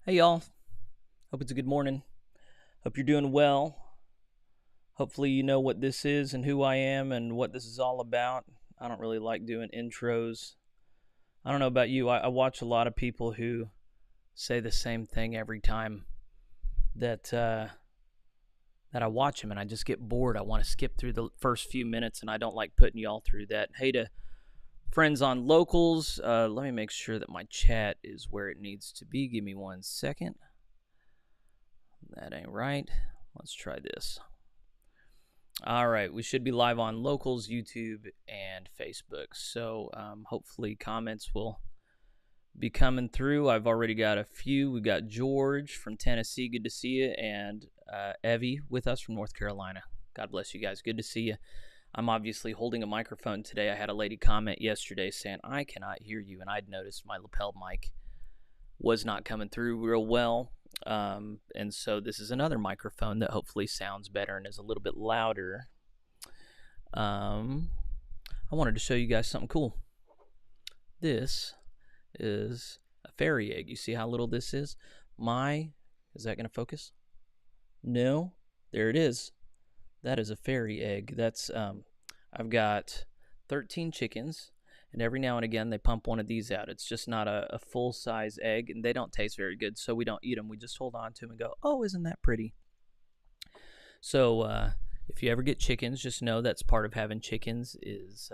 Hey y'all, hope it's a good morning. Hope you're doing well. Hopefully you know what this is and who I am and what this is all about. I don't really like doing intros. I don't know about you. I watch a lot of people who say the same thing every time that that I watch them, and I just get bored. I want to skip through the first few minutes, and I don't like putting y'all through that. Hey to friends on locals, let me make sure that my chat is where it needs to be. Give me 1 second. That ain't right. Let's try this. All right, we should be live on Locals, YouTube, and Facebook. So hopefully comments will be coming through. I've already got a few. We got George from Tennessee. Good to see you. And Evie with us from North Carolina. God bless you guys. Good to see you. I'm obviously holding a microphone today. I had a lady comment yesterday saying, I cannot hear you. And I'd noticed my lapel mic was not coming through real well. And so this is another microphone that hopefully sounds better and is a little bit louder. I wanted to show you guys something cool. This is a fairy egg. You see how little this is? Is that going to focus? No, there it is. That is a fairy egg. That's, I've got 13 chickens. And every now and again, they pump one of these out. It's just not a full-size egg, and they don't taste very good, so we don't eat them. We just hold on to them and go, oh, isn't that pretty? So if you ever get chickens, just know that's part of having chickens is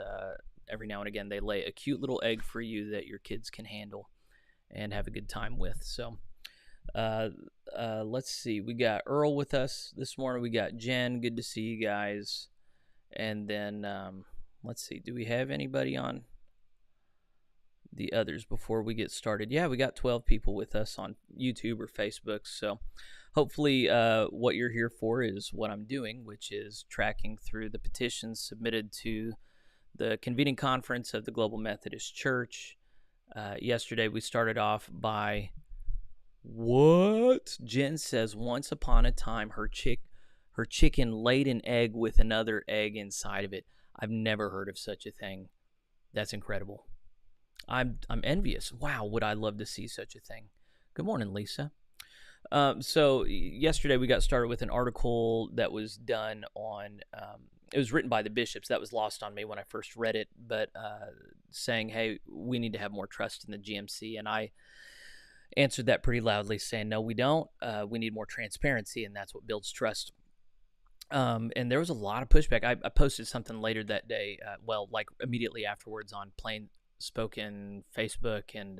every now and again they lay a cute little egg for you that your kids can handle and have a good time with. So let's see. We got Earl with us this morning. We got Jen. Good to see you guys. And then let's see. Do we have anybody on the others before we get started? Yeah, we got 12 people with us on YouTube or Facebook. So hopefully what you're here for is what I'm doing, which is tracking through the petitions submitted to the Convening Conference of the Global Methodist Church. Yesterday we started off by what? Jen says once upon a time her chicken laid an egg with another egg inside of it. I've never heard of such a thing. That's incredible. I'm envious. Wow, would I love to see such a thing. Good morning, Lisa. So yesterday we got started with an article that was done on, it was written by the bishops. That was lost on me when I first read it, but saying, hey, we need to have more trust in the GMC. And I answered that pretty loudly saying, no, we don't. We need more transparency, and that's what builds trust. And there was a lot of pushback. I posted something later that day, like immediately afterwards on Plain Spoken, Facebook, and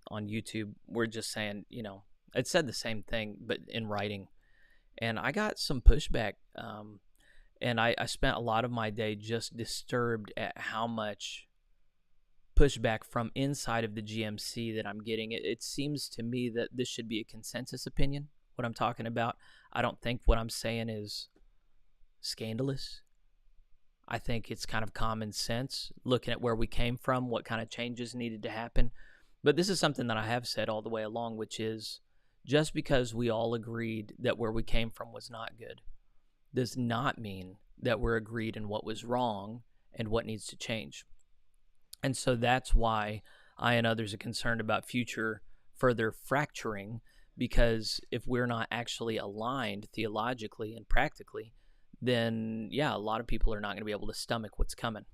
on YouTube. We're just saying, it said the same thing, but in writing. And I got some pushback. And I spent a lot of my day just disturbed at how much pushback from inside of the GMC that I'm getting. It seems to me that this should be a consensus opinion, what I'm talking about. I don't think what I'm saying is scandalous. I think it's kind of common sense, looking at where we came from, what kind of changes needed to happen. But this is something that I have said all the way along, which is just because we all agreed that where we came from was not good does not mean that we're agreed in what was wrong and what needs to change. And so that's why I and others are concerned about future further fracturing, because if we're not actually aligned theologically and practically, then yeah, a lot of people are not going to be able to stomach what's coming.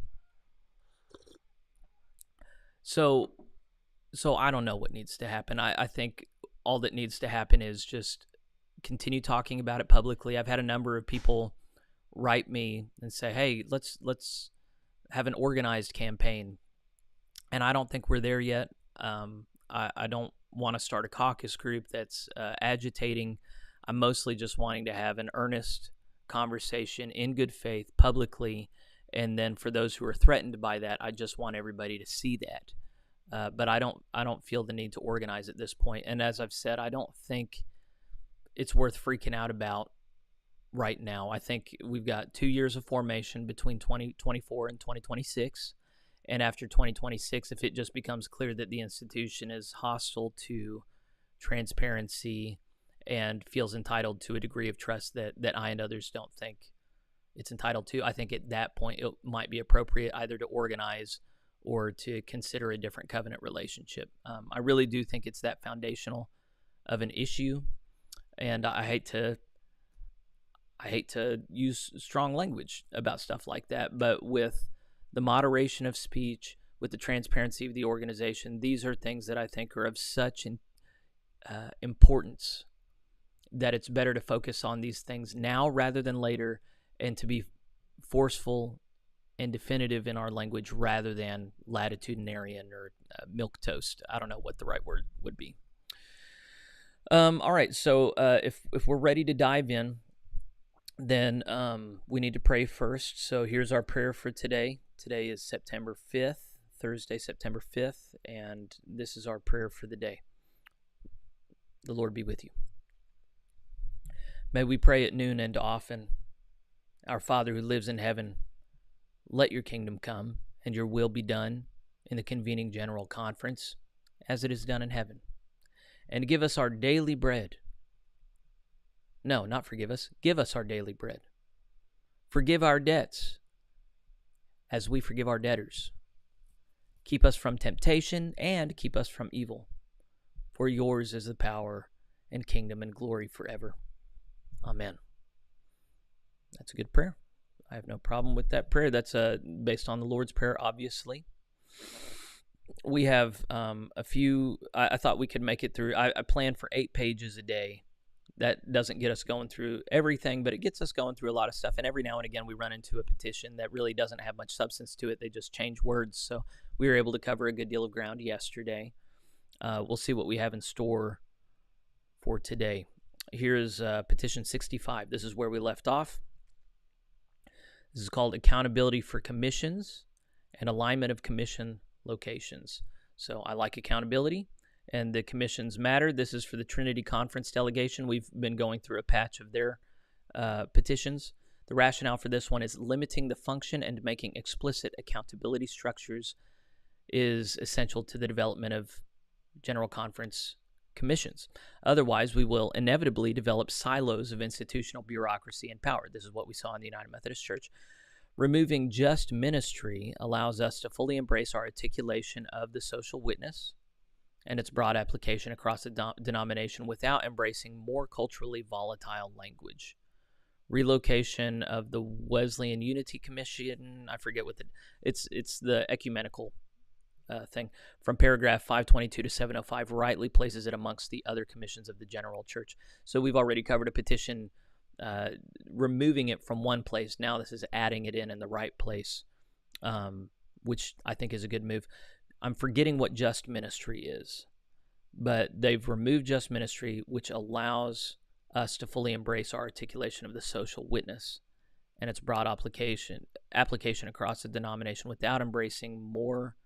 So I don't know what needs to happen. I think all that needs to happen is just continue talking about it publicly. I've had a number of people write me and say, hey, let's have an organized campaign. And I don't think we're there yet. I don't want to start a caucus group that's agitating. I'm mostly just wanting to have an earnest conversation in good faith publicly, and then for those who are threatened by that, I just want everybody to see that. But I don't feel the need to organize at this point. And as I've said, I don't think it's worth freaking out about right now. I think we've got 2 years of formation between 2024 and 2026. And after 2026, if it just becomes clear that the institution is hostile to transparency and feels entitled to a degree of trust that I and others don't think it's entitled to, I think at that point it might be appropriate either to organize or to consider a different covenant relationship. I really do think it's that foundational of an issue, and I hate to use strong language about stuff like that, but with the moderation of speech, with the transparency of the organization, these are things that I think are of such importance that it's better to focus on these things now rather than later, and to be forceful and definitive in our language rather than latitudinarian or milquetoast. I don't know what the right word would be. All right, so if we're ready to dive in, then we need to pray first. So here's our prayer for today. Today is September 5th, Thursday, September 5th, and this is our prayer for the day. The Lord be with you. May we pray at noon and often. Our Father who lives in heaven, let your kingdom come and your will be done in the convening general conference as it is done in heaven. And give us our daily bread. No, not forgive us. Give us our daily bread. Forgive our debts as we forgive our debtors. Keep us from temptation and keep us from evil. For yours is the power and kingdom and glory forever. Amen. That's a good prayer. I have no problem with that prayer. That's based on the Lord's Prayer, obviously. We have a few. I thought we could make it through. I planned for 8 pages a day. That doesn't get us going through everything, but it gets us going through a lot of stuff. And every now and again, we run into a petition that really doesn't have much substance to it. They just change words. So we were able to cover a good deal of ground yesterday. We'll see what we have in store for today. Here's Petition 65. This is where we left off. This is called Accountability for Commissions and Alignment of Commission Locations. So I like accountability, and the commissions matter. This is for the Trinity Conference delegation. We've been going through a patch of their petitions. The rationale for this one is limiting the function and making explicit accountability structures is essential to the development of General Conference commissions. Otherwise, we will inevitably develop silos of institutional bureaucracy and power. This is what we saw in the United Methodist Church. Removing just ministry allows us to fully embrace our articulation of the social witness and its broad application across the denomination without embracing more culturally volatile language. Relocation of the Wesleyan Unity Commission, I forget what it's the ecumenical thing, from paragraph 522 to 705 rightly places it amongst the other commissions of the general church. So we've already covered a petition removing it from one place. Now this is adding it in the right place, which I think is a good move. I'm forgetting what just ministry is, but they've removed just ministry, which allows us to fully embrace our articulation of the social witness and its broad application across the denomination without embracing more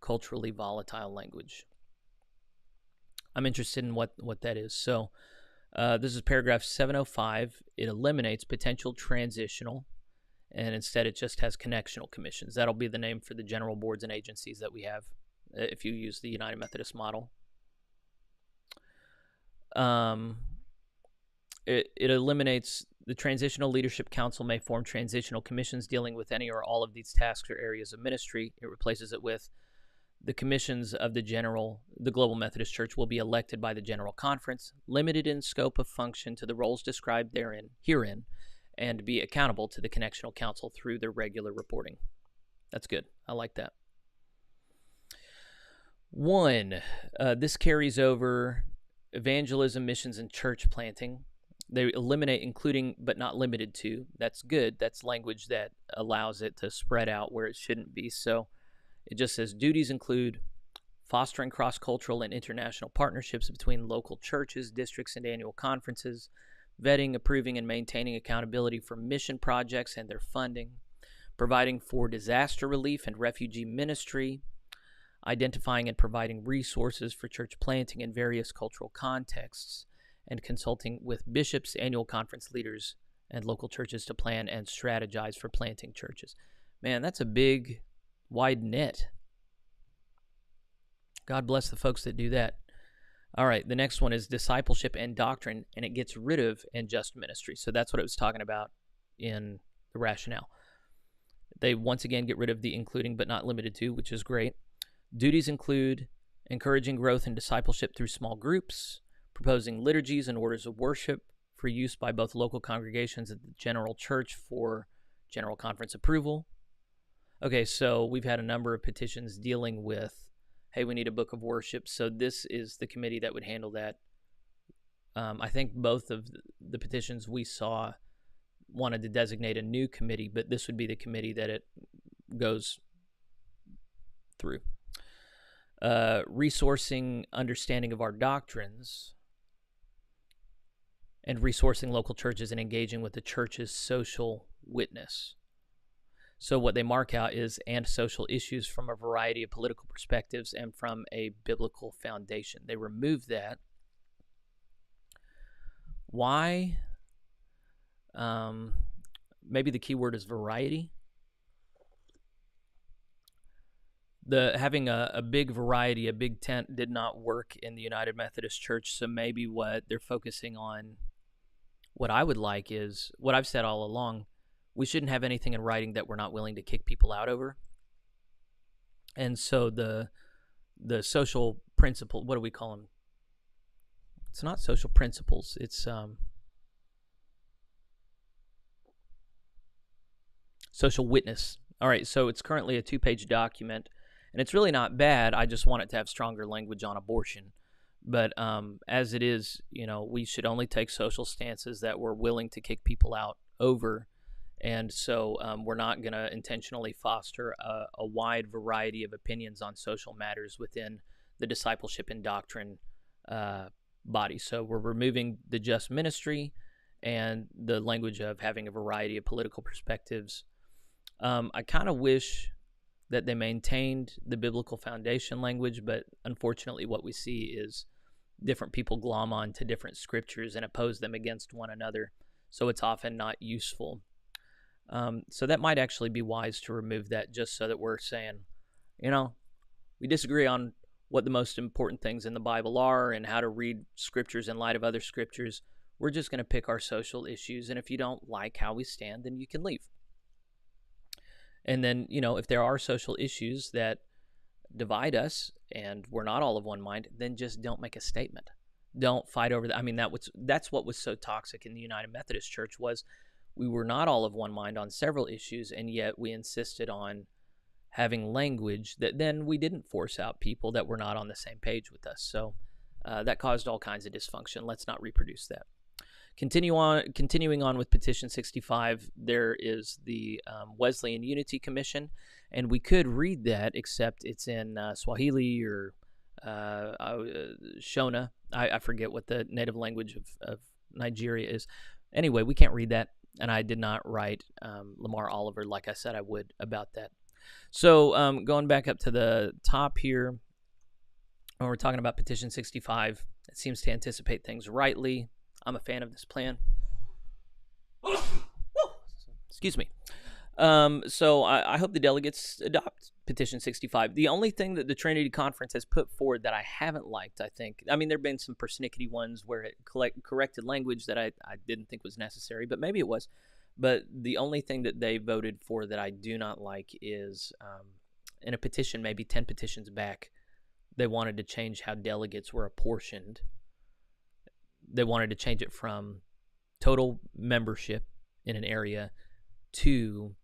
culturally volatile language. I'm interested in what that is. So this is paragraph 705. It eliminates potential transitional, and instead it just has connectional commissions. That'll be the name for the general boards and agencies that we have if you use the United Methodist model. It eliminates the Transitional Leadership Council may form transitional commissions dealing with any or all of these tasks or areas of ministry. It replaces it with the commissions of the Global Methodist Church will be elected by the General Conference, limited in scope of function to the roles described herein, and be accountable to the Connectional Council through their regular reporting. That's good. I like that. 1. This carries over evangelism, missions, and church planting. They eliminate including but not limited to. That's good. That's language that allows it to spread out where it shouldn't be. So it just says duties include fostering cross-cultural and international partnerships between local churches, districts, and annual conferences, vetting, approving, and maintaining accountability for mission projects and their funding, providing for disaster relief and refugee ministry, identifying and providing resources for church planting in various cultural contexts, and consulting with bishops, annual conference leaders, and local churches to plan and strategize for planting churches. Man, that's a big, wide net. God bless the folks that do that. All right, the next one is discipleship and doctrine, and it gets rid of and just ministry. So that's what it was talking about in the rationale. They once again get rid of the including but not limited to, which is great. Duties include encouraging growth and discipleship through small groups, proposing liturgies and orders of worship for use by both local congregations and the general church for general conference approval. Okay, so we've had a number of petitions dealing with, hey, we need a book of worship. So this is the committee that would handle that. I think both of the petitions we saw wanted to designate a new committee, but this would be the committee that it goes through. Resourcing understanding of our doctrines and resourcing local churches and engaging with the church's social witness. So what they mark out is and social issues from a variety of political perspectives and from a biblical foundation. They remove that. Why? Maybe the key word is variety. Having a big variety, a big tent did not work in the United Methodist Church, so maybe what they're focusing on, what I would like is, what I've said all along, we shouldn't have anything in writing that we're not willing to kick people out over. And so the social principle, what do we call them? It's not social principles, it's social witness. All right, so it's currently a 2-page document, and it's really not bad. I just want it to have stronger language on abortion. But as it is, we should only take social stances that we're willing to kick people out over. And so we're not going to intentionally foster a wide variety of opinions on social matters within the discipleship and doctrine body. So we're removing the just ministry and the language of having a variety of political perspectives. I kind of wish that they maintained the biblical foundation language, but unfortunately what we see is different people glom on to different scriptures and oppose them against one another. So it's often not useful. So that might actually be wise to remove that, just so that we're saying, we disagree on what the most important things in the Bible are and how to read scriptures in light of other scriptures. We're just going to pick our social issues, and if you don't like how we stand, then you can leave. And then, if there are social issues that divide us and we're not all of one mind, then just don't make a statement. Don't fight over that. I mean, that's what was so toxic in the United Methodist Church, was we were not all of one mind on several issues, and yet we insisted on having language that then we didn't force out people that were not on the same page with us. So that caused all kinds of dysfunction. Let's not reproduce that. Continuing on with Petition 65, there is the Wesleyan Unity Commission, and we could read that, except it's in Swahili or Shona. I forget what the native language of Nigeria is. Anyway, we can't read that, and I did not write Lamar Oliver like I said I would about that. So going back up to the top here, when we're talking about Petition 65, it seems to anticipate things rightly. I'm a fan of this plan. Excuse me. So I hope the delegates adopt Petition 65. The only thing that the Trinity Conference has put forward that I haven't liked, there have been some persnickety ones where it corrected language that I didn't think was necessary, but maybe it was. But the only thing that they voted for that I do not like is in a petition, maybe 10 petitions back, they wanted to change how delegates were apportioned. They wanted to change it from total membership in an area to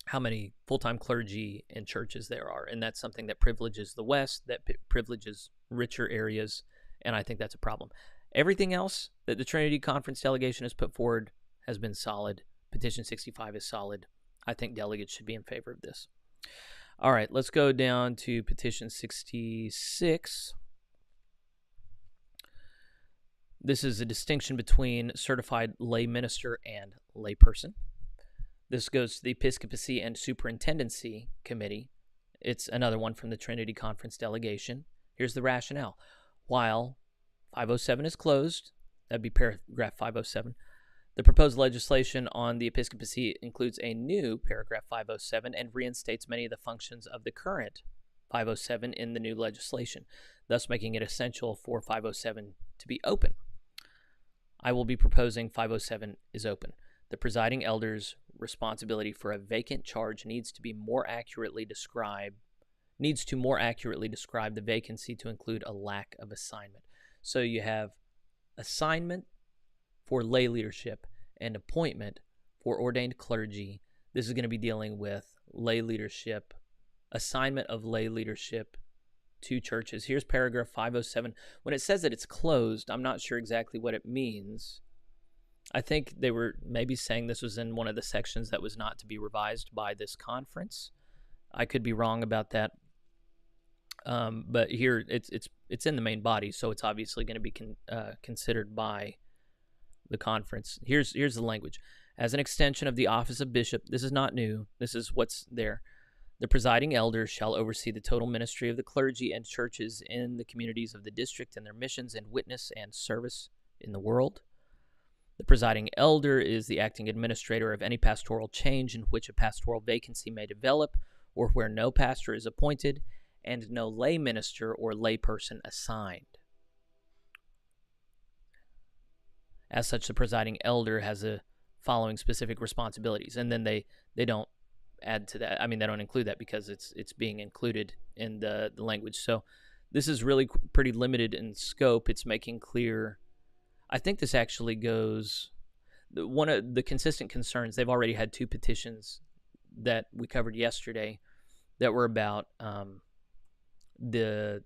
how many full-time clergy in churches there are. And that's something that privileges the West, that privileges richer areas, and I think that's a problem. Everything else that the Trinity Conference delegation has put forward has been solid. Petition 65 is solid. I think delegates should be in favor of this. All right, let's go down to Petition 66. This is a distinction between certified lay minister and layperson. This goes to the Episcopacy and Superintendency Committee. It's another one from the Trinity Conference delegation. Here's the rationale. While 507 is closed, that'd be paragraph 507, the proposed legislation on the episcopacy includes a new paragraph 507 and reinstates many of the functions of the current 507 in the new legislation, thus making it essential for 507 to be open. I will be proposing 507 is open. The presiding elder's responsibility for a vacant charge needs to more accurately describe the vacancy to include a lack of assignment. So you have assignment for lay leadership and appointment for ordained clergy. This is going to be dealing with lay leadership, assignment of lay leadership to churches. Here's paragraph 507. When it says that it's closed, I'm not sure exactly what it means. I think they were maybe saying this was in one of the sections that was not to be revised by this conference. I could be wrong about that. But here it's in the main body, so it's obviously going to be considered by the conference. Here's the language. As an extension of the office of bishop, this is not new. This is what's there. The presiding elder shall oversee the total ministry of the clergy and churches in the communities of the district and their missions and witness and service in the world. The presiding elder is the acting administrator of any pastoral change in which a pastoral vacancy may develop or where no pastor is appointed and no lay minister or lay person assigned. As such, the presiding elder has the following specific responsibilities, and then they don't add to that. I mean, they don't include that because it's being included in the language. So this is really pretty limited in scope. It's making clear. I think this actually goes. One of the consistent concerns, they've already had 2 petitions that we covered yesterday that were about the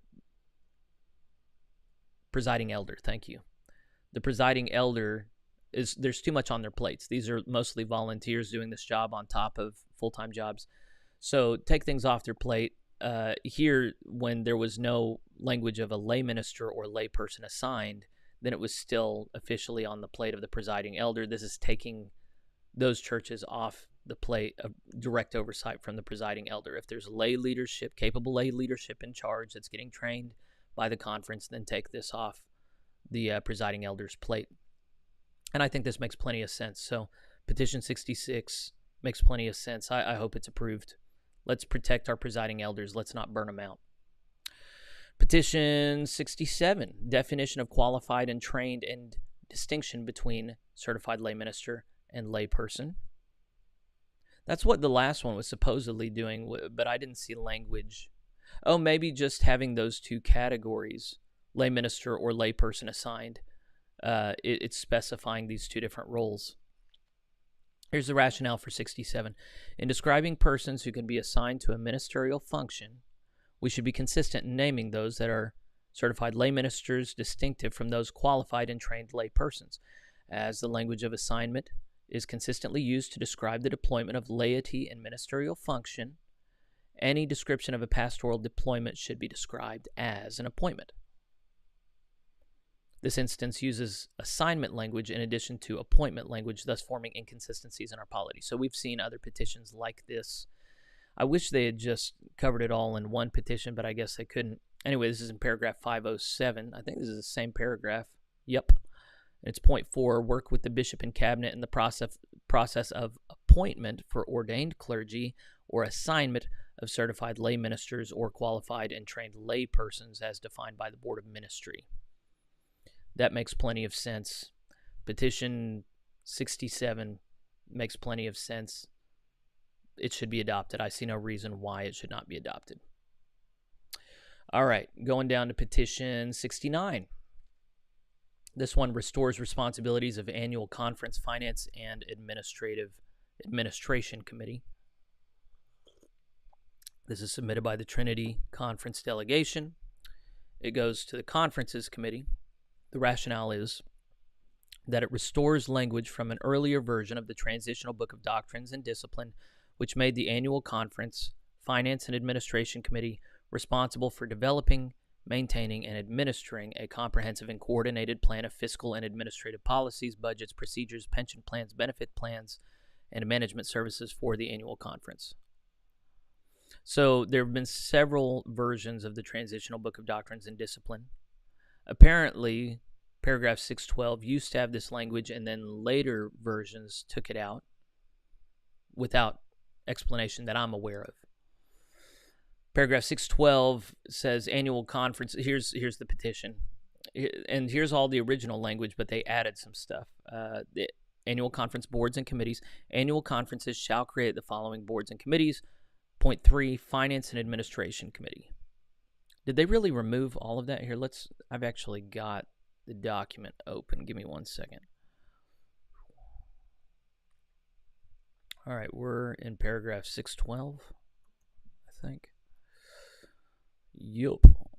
presiding elder. Thank you. The presiding elder there's too much on their plates. These are mostly volunteers doing this job on top of full-time jobs. So take things off their plate. Here, when there was no language of a lay minister or lay person assigned, then it was still officially on the plate of the presiding elder. This is taking those churches off the plate of direct oversight from the presiding elder. If there's lay leadership, capable lay leadership in charge that's getting trained by the conference, then take this off the presiding elder's plate. And I think this makes plenty of sense. So Petition 66 makes plenty of sense. I hope it's approved. Let's protect our presiding elders. Let's not burn them out. Petition 67, definition of qualified and trained and distinction between certified lay minister and lay person. That's what the last one was supposedly doing, but I didn't see language. Oh, maybe just having those 2 categories, lay minister or lay person assigned. It's specifying these 2 different roles. Here's the rationale for 67. In describing persons who can be assigned to a ministerial function, we should be consistent in naming those that are certified lay ministers distinctive from those qualified and trained lay persons, as the language of assignment is consistently used to describe the deployment of laity in ministerial function. Any description of a pastoral deployment should be described as an appointment. This instance uses assignment language in addition to appointment language, thus forming inconsistencies in our polity. So we've seen other petitions like this. I wish they had just covered it all in one petition, but I guess they couldn't. Anyway, this is in paragraph 507. I think this is the same paragraph. Yep. It's point 4, work with the bishop and cabinet in the process of appointment for ordained clergy or assignment of certified lay ministers or qualified and trained lay persons as defined by the Board of Ministry. That makes plenty of sense. Petition 67 makes plenty of sense. It should be adopted. I see no reason why it should not be adopted. All right, going down to Petition 69. This one restores responsibilities of annual conference finance and administration committee. This is submitted by the Trinity Conference delegation. It goes to the conferences committee. The rationale is that it restores language from an earlier version of the Transitional Book of Doctrines and Discipline, which made the annual conference finance and administration committee responsible for developing, maintaining, and administering a comprehensive and coordinated plan of fiscal and administrative policies, budgets, procedures, pension plans, benefit plans, and management services for the annual conference. So there have been several versions of the Transitional Book of Doctrines and Discipline. Apparently, paragraph 612 used to have this language, and then later versions took it out without explanation that I'm aware of. Paragraph 612 says annual conference. Here's the petition. And here's all the original language, but they added some stuff. The annual conference boards and committees. Annual conferences shall create the following boards and committees. Point 3, Finance and Administration Committee. Did they really remove all of that here? I've actually got the document open. Give me 1 second. All right, we're in paragraph 612, I think. Yup.